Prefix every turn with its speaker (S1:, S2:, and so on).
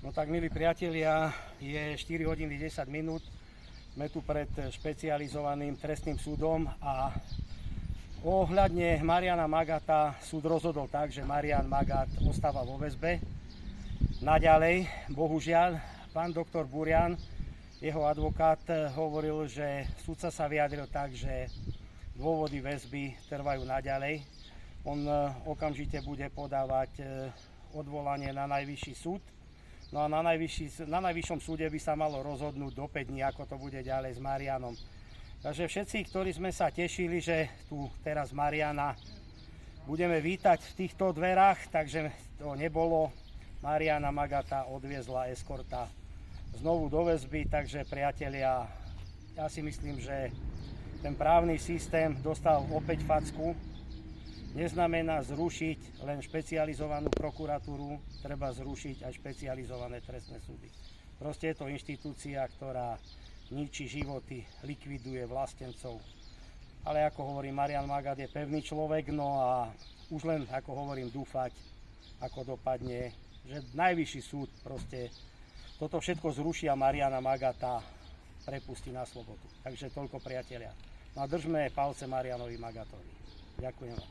S1: No tak, milí priatelia, je 4 hodiny 10 minút. Sme tu pred špecializovaným trestným súdom a ohľadne Mariana Magata súd rozhodol tak, že Marian Magat ostáva vo väzbe. Naďalej, bohužiaľ, pán doktor Burian, jeho advokát, hovoril, že sudca sa vyjadril tak, že dôvody väzby trvajú naďalej. On okamžite bude podávať odvolanie na najvyšší súd. No a na najvyššom súde by sa malo rozhodnúť do 5 dní, ako to bude ďalej s Marianom. Takže všetci, ktorí sme sa tešili, že tu teraz Mariana budeme vítať v týchto dverách, takže to nebolo. Mariana Magata odviezla eskorta znovu do väzby, takže priatelia, ja si myslím, že ten právny systém dostal opäť facku. Neznamená zrušiť len špecializovanú prokuratúru, treba zrušiť aj špecializované trestné súdy. Proste je to inštitúcia, ktorá ničí životy, likviduje vlastencov. Ale ako hovorím, Marian Magat je pevný človek, no a už len, ako hovorím, dúfať, ako dopadne, že najvyšší súd proste toto všetko zruší a Mariana Magata prepustí na slobodu. Takže toľko, priatelia. No a držme palce Marianovi Magatovi. Ďakujem vám.